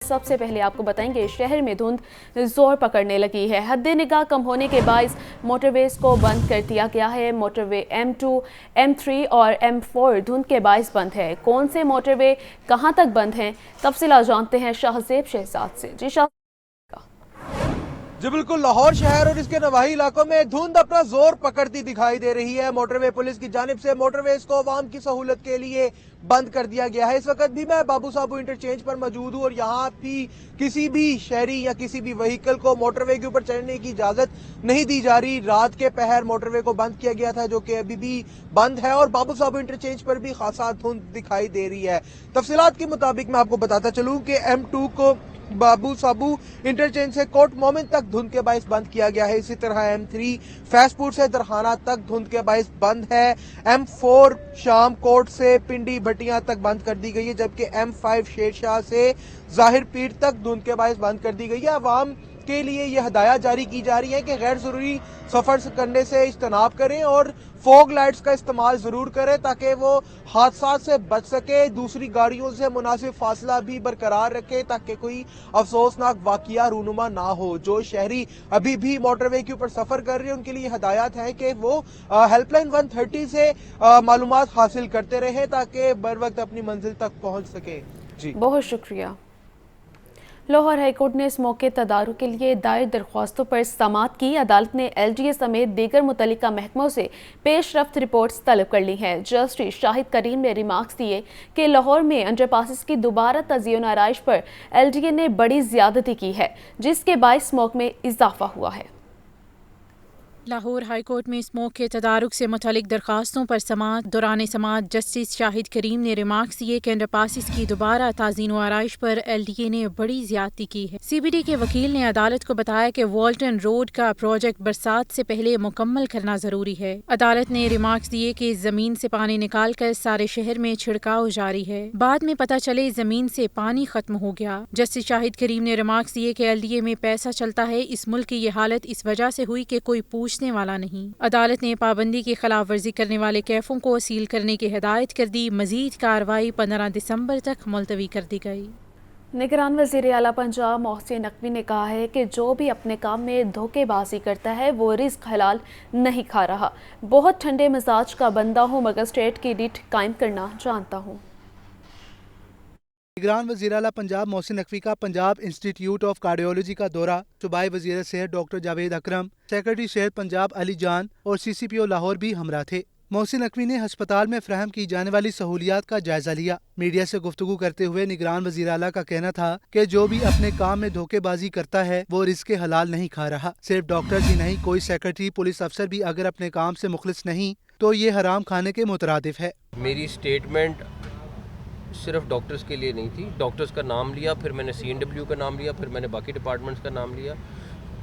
سب سے پہلے آپ کو بتائیں گے شہر میں دھند زور پکڑنے لگی ہے۔ حد نگاہ کم ہونے کے باعث موٹر ویز کو بند کر دیا گیا ہے۔ موٹر وے M2، M3 اور M4 دھند کے باعث بند ہے۔ کون سے موٹر وے کہاں تک بند ہیں، تفصیلات جانتے ہیں شاہزیب شہزاد سے۔ جی بالکل، لاہور شہر اور اس کے نواحی علاقوں میں دھند اپنا زور پکڑتی دکھائی دے رہی ہے۔ موٹر وے پولیس کی جانب سے موٹر ویز کو عوام کی سہولت کے لیے بند کر دیا گیا ہے۔ اس وقت بھی میں بابو صابو انٹرچینج پر موجود ہوں اور یہاں بھی کسی بھی شہری یا کسی بھی وہیکل کو موٹر وے کے اوپر چڑھنے کی اجازت نہیں دی جا رہی۔ رات کے پہر موٹر وے کو بند کیا گیا تھا جو کہ ابھی بھی بند ہے اور بابو صابو انٹرچینج پر بھی خاصا دھند دکھائی دے رہی ہے۔ تفصیلات کے مطابق میں آپ کو بتاتا چلوں کہ M2 کو بابو صابو انٹرچینج سے کوٹ مومن تک دھند کے باعث بند کیا گیا ہے۔ اسی طرح M3 فیض پور سے درخانہ تک دھند کے باعث بند ہے۔ M4 شام کوٹ سے پنڈی بھٹیاں تک بند کر دی گئی ہے، جبکہ M5 شیر شاہ سے ظاہر پیر تک دھند کے باعث بند کر دی گئی ہے۔ عوام کے لیے یہ ہدایات جاری کی جا رہی ہے کہ غیر ضروری سفر کرنے سے اجتناب کریں اور فوگ لائٹس کا استعمال ضرور کریں تاکہ وہ حادثات سے بچ سکے۔ دوسری گاڑیوں سے مناسب فاصلہ بھی برقرار رکھے تاکہ کوئی افسوسناک واقعہ رونما نہ ہو۔ جو شہری ابھی بھی موٹر وے کے اوپر سفر کر رہے ہیں ان کے لیے ہدایات ہیں کہ وہ ہیلپ لائن 130 سے معلومات حاصل کرتے رہیں تاکہ بر وقت اپنی منزل تک پہنچ سکے۔ جی بہت شکریہ۔ لاہور ہائی کورٹ نے اس موقع تدارک کے لیے دائر درخواستوں پر سماعت کی۔ عدالت نے LGA سمیت دیگر متعلقہ محکموں سے پیش رفت رپورٹس طلب کر لی ہیں۔ جسٹس شاہد کریم نے ریمارکس دیے کہ لاہور میں انڈر پاسز کی دوبارہ تزئین و آرائش پر LGA نے بڑی زیادتی کی ہے جس کے باعث اسموگ میں اضافہ ہوا ہے۔ لاہور ہائی کورٹ میں اس موقع تدارک سے متعلق درخواستوں پر سماعت دوران سماعت جسٹس شاہد کریم نے ریمارکس دیے کہ انڈر پاسز کی دوبارہ تزئین و آرائش پر LGA نے بڑی زیادتی کی ہے۔ CBD کے وکیل نے عدالت کو بتایا کہ والٹن روڈ کا پروجیکٹ برسات سے پہلے مکمل کرنا ضروری ہے۔ عدالت نے ریمارکس دیے کہ زمین سے پانی نکال کر سارے شہر میں چھڑکاؤ جاری ہے، بعد میں پتہ چلے زمین سے پانی ختم ہو گیا۔ جسٹس شاہد کریم نے ریمارکس دیے کہ LDA میں پیسہ چلتا ہے، اس ملک کی یہ حالت اس وجہ سے ہوئی کہ کوئی پوچھنے والا نہیں۔ عدالت نے پابندی کی خلاف ورزی کرنے والے کیفوں کو سیل کرنے کی ہدایت کر دی۔ مزید کارروائی 15 دسمبر تک ملتوی کر دی گئی۔ نگران وزیر اعلیٰ پنجاب محسن نقوی نے کہا ہے کہ جو بھی اپنے کام میں دھوکے بازی کرتا ہے وہ رزق حلال نہیں کھا رہا۔ بہت ٹھنڈے مزاج کا بندہ ہوں مگر اسٹیٹ کی ریٹ قائم کرنا جانتا ہوں۔ نگران وزیر اعلیٰ پنجاب محسن نقوی کا پنجاب انسٹیٹیوٹ آف کارڈیولوجی کا دورہ۔ صوبائی وزیر صحت ڈاکٹر جاوید اکرم، سیکرٹری صحت پنجاب علی جان اور CCPO لاہور بھی ہمراہ تھے۔ محسن نقوی نے ہسپتال میں فراہم کی جانے والی سہولیات کا جائزہ لیا۔ میڈیا سے گفتگو کرتے ہوئے نگران وزیر اعلیٰ کا کہنا تھا کہ جو بھی اپنے کام میں دھوکے بازی کرتا ہے وہ رزق حلال نہیں کھا رہا۔ صرف ڈاکٹر ہی نہیں، کوئی سیکرٹری پولیس افسر بھی اگر اپنے کام سے مخلص نہیں تو یہ حرام کھانے کے مترادف ہے۔ میری سٹیٹمنٹ صرف ڈاکٹرز کے لیے نہیں تھی، ڈاکٹرز کا نام لیا، پھر میں نے CNW کا نام لیا، پھر میں نے باقی ڈپارٹمنٹس کا نام لیا۔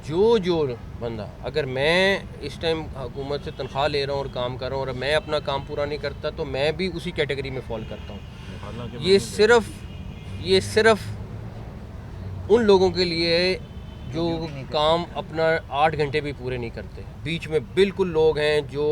جو بندہ، اگر میں اس ٹائم حکومت سے تنخواہ لے رہا ہوں اور کام کر رہا ہوں اور میں اپنا کام پورا نہیں کرتا تو میں بھی اسی کیٹیگری میں فال کرتا ہوں۔ یہ صرف ان لوگوں کے لیے جو کام اپنا 8 گھنٹے بھی پورے نہیں کرتے۔ بیچ میں بالکل لوگ ہیں جو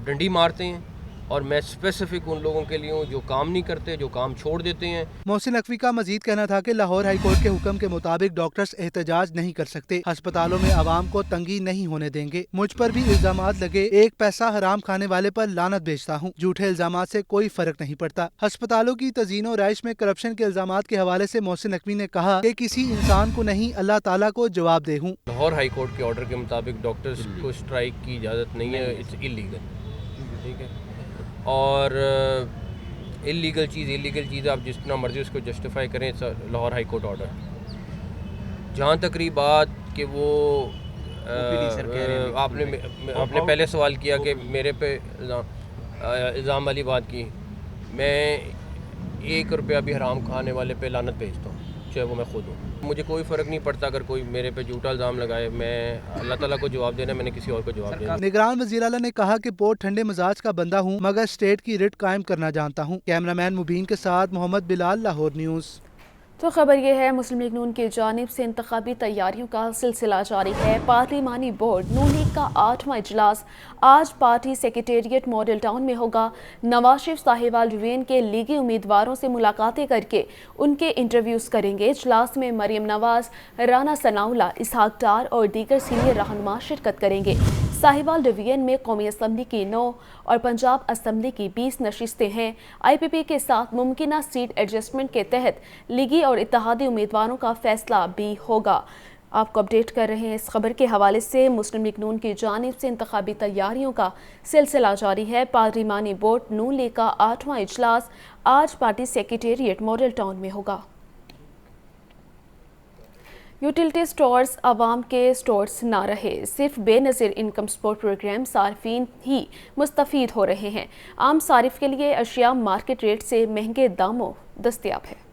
ڈنڈی مارتے ہیں اور میں اسپیسیفک ان لوگوں کے لیے ہوں جو کام نہیں کرتے، جو کام چھوڑ دیتے ہیں۔ محسن نقوی کا مزید کہنا تھا کہ لاہور ہائی کورٹ کے حکم کے مطابق ڈاکٹرز احتجاج نہیں کر سکتے، ہسپتالوں میں عوام کو تنگی نہیں ہونے دیں گے۔ مجھ پر بھی الزامات لگے، ایک پیسہ حرام کھانے والے پر لعنت بھیجتا ہوں، جھوٹے الزامات سے کوئی فرق نہیں پڑتا۔ ہسپتالوں کی تزئین و آرائش میں کرپشن کے الزامات کے حوالے سے محسن نقوی نے کہا کہ کسی انسان کو نہیں، اللہ تعالیٰ کو جواب دہ ہوں۔ لاہور ہائی کورٹ کے آرڈر کے مطابق ڈاکٹرز کو اسٹرائک کی اجازت نہیں ہے، اٹس انلیگل، ٹھیک ہے؟ اور انلیگل چیز آپ جس طرح مرضی اس کو جسٹیفائی کریں، لاہور ہائی کورٹ آرڈر۔ جہاں تک رہی بات کہ وہ آپ نے پہلے سوال کیا کہ میرے پہ الزام والی بات کی، میں 1 روپیہ بھی حرام کھانے والے پہ لعنت بھیجتا ہوں، چاہے وہ میں خود ہوں۔ مجھے کوئی فرق نہیں پڑتا اگر کوئی میرے پہ جھوٹا الزام لگائے، میں اللہ تعالیٰ کو جواب دینا، میں نے کسی اور کو جواب دینا۔ نگران وزیر اعلیٰ نے کہا کہ بہت ٹھنڈے مزاج کا بندہ ہوں مگر اسٹیٹ کی ریٹ قائم کرنا جانتا ہوں۔ کیمرہ مین مبین کے ساتھ محمد بلال، لاہور نیوز۔ تو خبر یہ ہے مسلم لیگ نون کی جانب سے انتخابی تیاریوں کا سلسلہ جاری ہے۔ پارلیمانی بورڈ نون لیگ کا 8واں اجلاس آج پارٹی سیکریٹریٹ ماڈل ٹاؤن میں ہوگا۔ نواز شریف ساہیوال ڈویژن کے لیگی امیدواروں سے ملاقاتیں کر کے ان کے انٹرویوز کریں گے۔ اجلاس میں مریم نواز، رانا ثناء اللہ، اسحاق ڈار اور دیگر سینئر رہنما شرکت کریں گے۔ ساہیوال ڈویژن میں قومی اسمبلی کی 9 اور پنجاب اسمبلی کی 20 نشستیں ہیں۔ آئی پی پی کے ساتھ ممکنہ سیٹ ایڈجسٹمنٹ کے تحت لیگی اور اتحادی امیدواروں کا فیصلہ بھی ہوگا۔ آپ کو اپڈیٹ کر رہے ہیں اس خبر کے حوالے سے۔ مسلم لیگ نون کی جانب سے انتخابی تیاریوں کا سلسلہ جاری ہے۔ پارلیمانی بورڈ نون لیگ کا 8واں اجلاس آج پارٹی سیکریٹریٹ ماڈل ٹاؤن میں ہوگا۔ یوٹیلٹی سٹورز عوام کے سٹورز نہ رہے، صرف بے نظیر انکم سپورٹ پروگرام صارفین ہی مستفید ہو رہے ہیں۔ عام صارف کے لیے اشیاء مارکیٹ ریٹ سے مہنگے داموں دستیاب ہے۔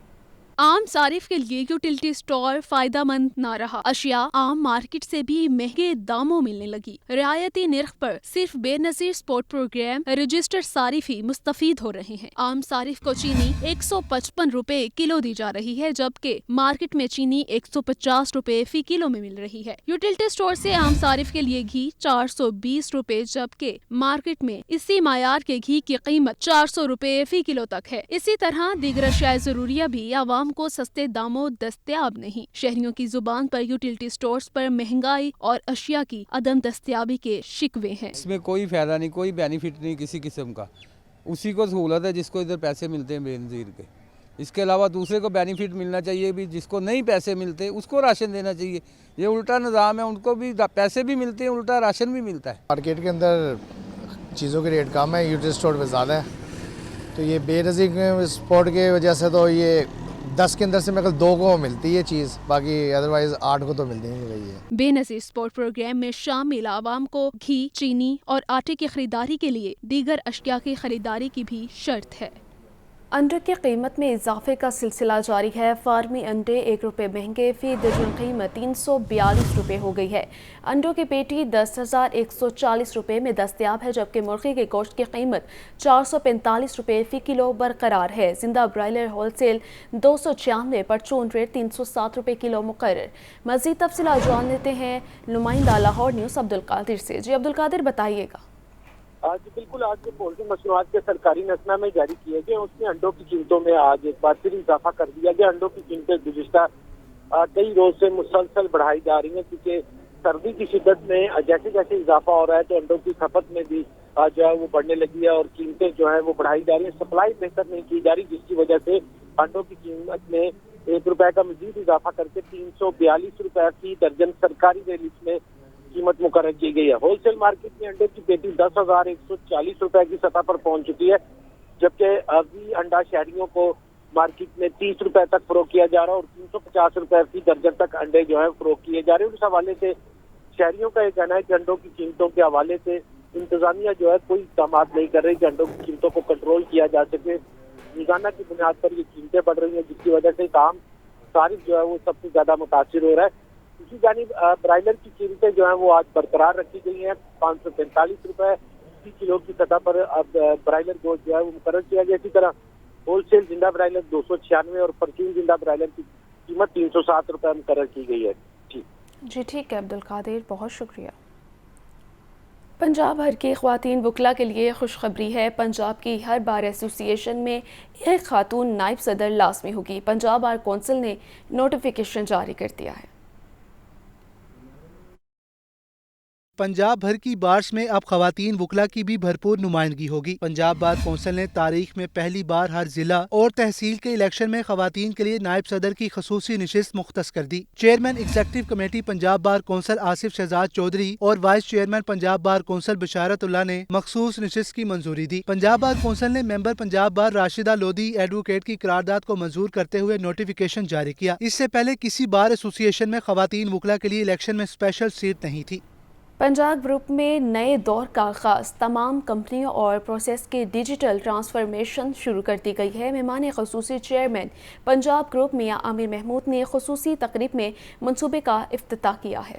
عام صارف کے لیے یوٹیلٹی سٹور فائدہ مند نہ رہا، اشیاء عام مارکیٹ سے بھی مہنگے داموں ملنے لگی۔ رعایتی نرخ پر صرف بے نظیر سپورٹ پروگرام رجسٹرڈ صارف ہی مستفید ہو رہے ہیں۔ عام صارف کو چینی 155 روپے کلو دی جا رہی ہے، جبکہ مارکیٹ میں چینی 150 روپے فی کلو میں مل رہی ہے۔ یوٹیلٹی سٹور سے عام صارف کے لیے گھی 420 روپے، جبکہ مارکیٹ میں اسی معیار کے گھی کی قیمت 400 روپے فی کلو تک ہے۔ اسی طرح دیگر اشیاء ضروریہ بھی عوام کو سستے داموں دستیاب نہیں۔ شہریوں کی زبان پر یوٹیلٹی سٹورز پر مہنگائی اور اشیاء کی عدم دستیابی کے شکوے ہیں۔ اس میں کوئی فائدہ نہیں، کوئی بینیفٹ نہیں کسی قسم کا۔ اسی کو سہولت ہے جس کو ادھر پیسے ملتے ہیں بے نظیر کے۔ اس کے علاوہ دوسرے کو بینیفٹ ملنا چاہیے بھی، جس کو نہیں پیسے ملتے اس کو راشن دینا چاہیے۔ یہ الٹا نظام ہے، ان کو بھی پیسے بھی ملتے ہیں، الٹا راشن بھی ملتا ہے۔ مارکیٹ کے اندر چیزوں کے ریٹ کم ہے، یوٹیلٹی سٹور پہ زیادہ ہے، تو یہ بے نظیر سپورٹ کی وجہ سے تو یہ 10 کے اندر سے میرے 2 کو ملتی ہے چیز، باقی ادروائز 8 کو تو ملتی نہیں رہی ہے۔ بے نظیر سپورٹ پروگرام میں شامل عوام کو گھی، چینی اور آٹے کی خریداری کے لیے دیگر اشیاء کی خریداری کی بھی شرط ہے۔ انڈوں کی قیمت میں اضافے کا سلسلہ جاری ہے۔ فارمی انڈے 1 روپے مہنگے، فی درجن قیمت 342 روپے ہو گئی ہے۔ انڈوں کی پیٹی 10,140 روپے میں دستیاب ہے، جبکہ مرغی کے گوشت کی قیمت 445 روپے فی کلو برقرار ہے۔ زندہ برائلر ہول سیل 296، پرچون ریٹ 307 روپے کلو مقرر۔ مزید تفصیلات جان لیتے ہیں نمائندہ لاہور نیوز عبدالقادر سے۔ جی عبدالقادر، بتائیے گا۔ جی بالکل، آج جو پولٹری مصنوعات کے سرکاری نسخہ میں جاری کیے گئے اس میں انڈوں کی قیمتوں میں آج ایک بار پھر اضافہ کر دیا گیا۔ انڈوں کی قیمتیں گزشتہ کئی روز سے مسلسل بڑھائی جا رہی ہیں، کیونکہ سردی کی شدت میں جیسے جیسے اضافہ ہو رہا ہے تو انڈوں کی کھپت میں بھی جو ہے وہ بڑھنے لگی ہے اور قیمتیں جو ہے وہ بڑھائی جا رہی ہیں۔ سپلائی بہتر نہیں کی جا رہی، جس کی وجہ سے انڈوں کی قیمت میں 1 روپے کا مزید اضافہ کر کے 342 روپے فی درجن سرکاری ریٹ میں قیمت مقرر کی گئی ہے۔ ہول سیل مارکیٹ میں انڈے کی پیٹی 10,140 روپے کی سطح پر پہنچ چکی ہے، جبکہ ابھی انڈا شہریوں کو مارکیٹ میں 30 روپے تک فروخت کیا جا رہا ہے اور 350 روپے فی درجن تک انڈے جو ہے فروخت کیے جا رہے ہیں۔ اس حوالے سے شہریوں کا یہ کہنا ہے کہ انڈوں کی قیمتوں کے حوالے سے انتظامیہ جو ہے کوئی اقدامات نہیں کر رہی کہ انڈوں کی قیمتوں کو کنٹرول کیا جا سکے۔ روزانہ کی بنیاد پر یہ قیمتیں بڑھ رہی ہیں، جس کی وجہ سے عام صارف جو ہے وہ سب سے زیادہ متاثر ہو رہا ہے۔ اسی جانب برائلر کی قیمتیں جو ہیں وہ آج برقرار رکھی گئی ہیں۔ 545 روپے فی کلو کی سطح پر اب برائلر گوشت جو ہے وہ مقرر کیا گیا۔ اسی طرح ہول سیل زندہ برائلر 296 اور پرچون زندہ برائلر کی قیمت 307 روپے مقرر کی گئی ہے۔ جی ٹھیک ہے عبدالقادر، بہت شکریہ۔ پنجاب بھر کی خواتین وکلا کے لیے خوشخبری ہے۔ پنجاب کی ہر بار ایسوسی ایشن میں ایک خاتون نائب صدر لازمی ہوگی۔ پنجاب بار کونسل نے نوٹیفیکیشن جاری کر دیا ہے۔ پنجاب بھر کی بارس میں اب خواتین وکلا کی بھی بھرپور نمائندگی ہوگی۔ پنجاب بار کونسل نے تاریخ میں پہلی بار ہر ضلع اور تحصیل کے الیکشن میں خواتین کے لیے نائب صدر کی خصوصی نشست مختص کر دی۔ Chairman executive committee Punjab bar council Asif Shahzad Chaudhry اور vice chairman Punjab bar council Basharat Ullah نے مخصوص نشست کی منظوری دی۔ پنجاب بار کونسل نے ممبر پنجاب بار راشدہ لودھی ایڈوکیٹ کی قرارداد کو منظور کرتے ہوئے نوٹیفیکیشن جاری کیا۔ اس سے پہلے کسی بار ایسوسی ایشن میں خواتین وکلا کے لیے الیکشن میں اسپیشل سیٹ نہیں تھی۔ پنجاب گروپ میں نئے دور کا آغاز، تمام کمپنیوں اور پروسیس کی ڈیجیٹل ٹرانسفارمیشن شروع کر دی گئی ہے۔ مہمان خصوصی چیئرمین پنجاب گروپ میاں عامر محمود نے خصوصی تقریب میں منصوبے کا افتتاح کیا ہے۔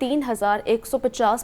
3150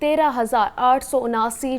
13,879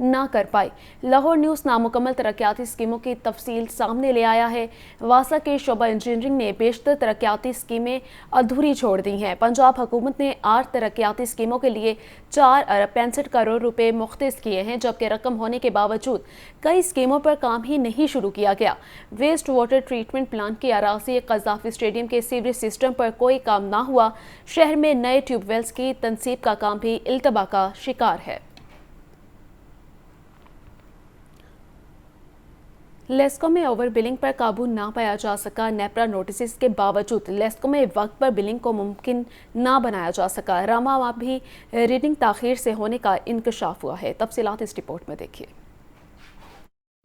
نہ کر پائی۔ لاہور نیوز نامکمل ترقیاتی اسکیموں کی تفصیل سامنے لے آیا ہے۔ واسا کے شعبہ انجینئرنگ نے بیشتر ترقیاتی اسکیمیں ادھوری چھوڑ دی ہیں۔ پنجاب حکومت نے 8 ترقیاتی اسکیموں کے لیے 4 ارب 65 کروڑ روپے مختص کیے ہیں، جبکہ رقم ہونے کے باوجود کئی اسکیموں پر کام ہی نہیں شروع کیا گیا۔ ویسٹ واٹر ٹریٹمنٹ پلانٹ کی اراضی قذافی اسٹیڈیم کے سیوریج سسٹم پر کوئی کام نہ ہوا۔ شہر میں نئے ٹیوب ویلز کی تنصیب کا کام بھی التبا کا شکار ہے۔ لیسکو میں اوور بلنگ پر قابو نہ پایا جا سکا۔ نیپرا نوٹسز کے باوجود لیسکو میں وقت پر بلنگ کو ممکن نہ بنایا جا سکا۔ راما میں بھی ریڈنگ تاخیر سے ہونے کا انکشاف ہوا ہے۔ تفصیلات اس رپورٹ میں دیکھیے۔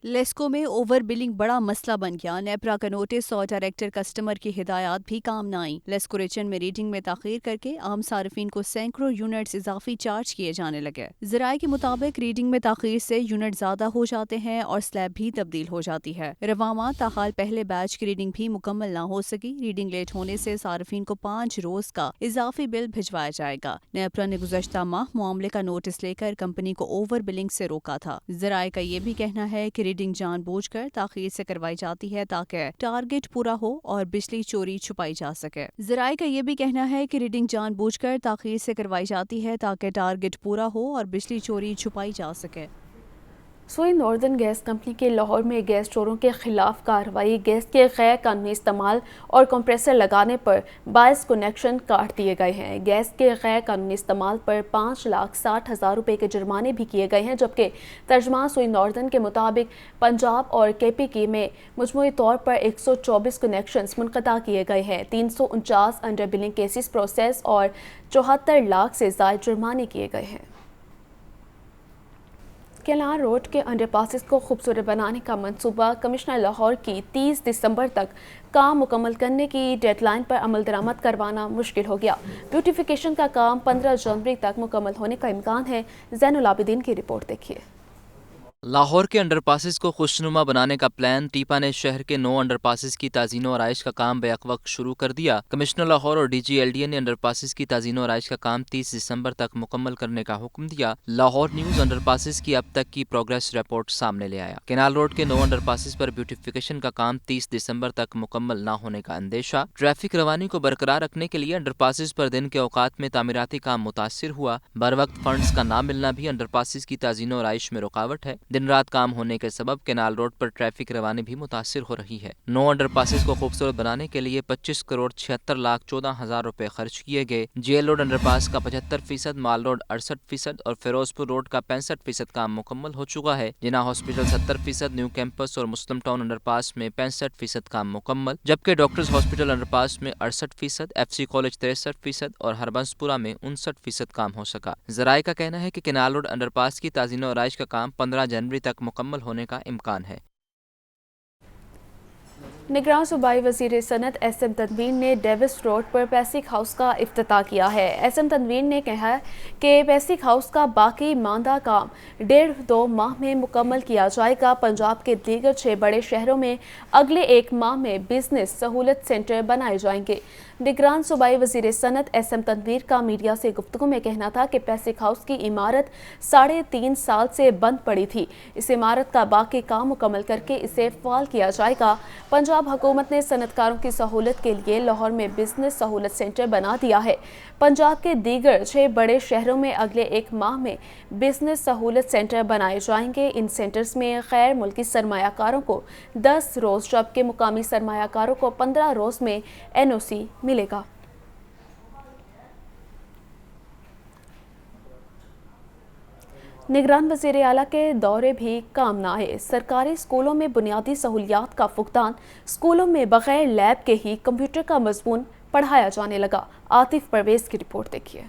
لیسکو میں اوور بلنگ بڑا مسئلہ بن گیا۔ نیپرا کا نوٹس اور ڈائریکٹر کسٹمر کی ہدایات بھی کام نہ آئیں۔ لیسکو ریجن میں ریڈنگ میں تاخیر کر کے عام صارفین کو سینکڑوں یونٹس اضافی چارج کیے جانے لگے۔ ذرائع کے مطابق ریڈنگ میں تاخیر سے یونٹ زیادہ ہو جاتے ہیں اور سلیب بھی تبدیل ہو جاتی ہے۔ رواما تاحال پہلے بیچ کی ریڈنگ بھی مکمل نہ ہو سکی۔ ریڈنگ لیٹ ہونے سے صارفین کو 5 روز کا اضافی بل بھجوایا جائے گا۔ نیپرا نے گزشتہ ماہ معاملے کا نوٹس لے کر کمپنی کو اوور بلنگ سے روکا تھا۔ ذرائع کا یہ بھی کہنا ہے کہ ریڈنگ جان بوجھ کر تاخیر سے کروائی جاتی ہے تاکہ ٹارگٹ پورا ہو اور بجلی چوری چھپائی جا سکے۔ ذرائع کا یہ بھی کہنا ہے کہ ریڈنگ جان بوجھ کر تاخیر سے کروائی جاتی ہے تاکہ ٹارگٹ پورا ہو اور بجلی چوری چھپائی جا سکے۔ سوئی ناردرن گیس کمپنی کے لاہور میں گیس چوروں کے خلاف کارروائی۔ گیس کے غیر قانونی استعمال اور کمپریسر لگانے پر 22 کنیکشن کاٹ دیے گئے ہیں۔ گیس کے غیر قانونی استعمال پر 5,60,000 روپے کے جرمانے بھی کیے گئے ہیں، جبکہ ترجمان سوئی ناردرن کے مطابق پنجاب اور KPK میں مجموعی طور پر 124 کنیکشنز منقطع کیے گئے ہیں۔ 349 انڈر بلنگ کیسز پروسیس اور 74 لاکھ سے زائد جرمانے کیے گئے ہیں۔ کیلان روڈ کے انڈر پاسز کو خوبصورت بنانے کا منصوبہ کمشنر لاہور کی 30 دسمبر تک کام مکمل کرنے کی ڈیڈ لائن پر عمل درآمد کروانا مشکل ہو گیا۔ بیوٹیفیکیشن کا کام 15 جنوری تک مکمل ہونے کا امکان ہے۔ زین العابدین کی رپورٹ دیکھیے۔ لاہور کے انڈر پاسز کو خوشنما بنانے کا پلان ٹیپا نے شہر کے 9 انڈر پاسز کی تعزین و آرائش کا کام بیک وقت شروع کر دیا۔ کمشنر لاہور اور DG LDA نے انڈر پاسز کی تعزین و آرائش کا کام 30 دسمبر تک مکمل کرنے کا حکم دیا۔ لاہور نیوز انڈر پاسز کی اب تک کی پروگریس رپورٹ سامنے لے آیا۔ کینال روڈ کے 9 انڈر پاسز پر بیوٹیفیکیشن کا کام 30 دسمبر تک مکمل نہ ہونے کا اندیشہ۔ ٹریفک روانی کو برقرار رکھنے کے لیے انڈر پاسز پر دن کے اوقات میں تعمیراتی کام متاثر ہوا۔ بر وقت فنڈز کا نہ ملنا بھی انڈر پاسز کی تعزین و آرائش میں رکاوٹ ہے۔ دن رات کام ہونے کے سبب کینال روڈ پر ٹریفک روانی بھی متاثر ہو رہی ہے۔ 9 انڈر پاسز کو خوبصورت بنانے کے لیے 25 کروڑ 76 لاکھ 14 ہزار روپے خرچ کیے گئے۔ جیل روڈ انڈر پاس کا 75%، مال روڈ 68% اور فیروز پور روڈ کا 65% کام مکمل ہو چکا ہے۔ جناح ہاسپٹل 70%، نیو کیمپس اور مسلم ٹاؤن انڈر پاس میں 65% کام مکمل، جبکہ ڈاکٹرز ہاسپٹل انڈر پاس میں 68%، FC کالج 63% اور ہربنس پورہ میں 59% کام ہو سکا۔ ذرائع کا کہنا ہے کہ کینال روڈ انڈر پاس کی تعزین و آرائش کا کام 15 جنوری تک مکمل ہونے کا امکان ہے۔ نگراں صوبائی وزیر صنعت SM تنویر نے ڈیوس روڈ پر پیسک ہاؤس کا افتتاح کیا ہے۔ SM تنویر نے کہا کہ پیسک ہاؤس کا باقی ماندہ کام 1.5-2 ماہ میں مکمل کیا جائے گا۔ پنجاب کے دیگر 6 بڑے شہروں میں اگلے 1 ماہ میں بزنس سہولت سینٹر بنائے جائیں گے۔ نگران صوبائی وزیر صنعت SM تنویر کا میڈیا سے گفتگو میں کہنا تھا کہ پیسک ہاؤس کی عمارت 3.5 سال سے بند پڑی تھی۔ اس عمارت کا باقی کام مکمل کر کے اسے فعال کیا جائے گا۔ پنجاب حکومت نے صنعت کاروں کی سہولت کے لیے لاہور میں بزنس سہولت سینٹر بنا دیا ہے۔ پنجاب کے دیگر 6 بڑے شہروں میں اگلے 1 ماہ میں بزنس سہولت سینٹر بنائے جائیں گے۔ ان سینٹرز میں غیر ملکی سرمایہ کاروں کو 10 روز جبکہ مقامی سرمایہ کاروں کو 15 روز میں NOC ملے گا۔ نگران وزیر اعلیٰ کے دورے بھی کام نہ آئے۔ سرکاری اسکولوں میں بنیادی سہولیات کا فقدان، اسکولوں میں بغیر لیب کے ہی کمپیوٹر کا مضمون پڑھایا جانے لگا۔ عاطف پرویز کی رپورٹ دیکھیے۔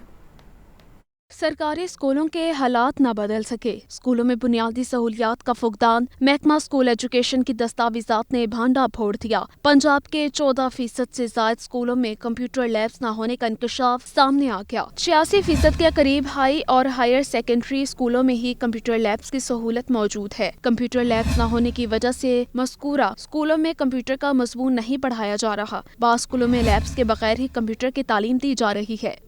سرکاری اسکولوں کے حالات نہ بدل سکے، اسکولوں میں بنیادی سہولیات کا فقدان، محکمہ اسکول ایجوکیشن کی دستاویزات نے بھانڈا پھوڑ دیا۔ پنجاب کے 14% سے زائد اسکولوں میں کمپیوٹر لیبز نہ ہونے کا انکشاف سامنے آ گیا۔ 86% کے قریب ہائی اور ہائر سیکنڈری اسکولوں میں ہی کمپیوٹر لیبز کی سہولت موجود ہے۔ کمپیوٹر لیبز نہ ہونے کی وجہ سے مذکورہ اسکولوں میں کمپیوٹر کا مضمون نہیں پڑھایا جا رہا۔ بعض اسکولوں میں لیبز کے بغیر ہی کمپیوٹر کی تعلیم دی جا رہی ہے۔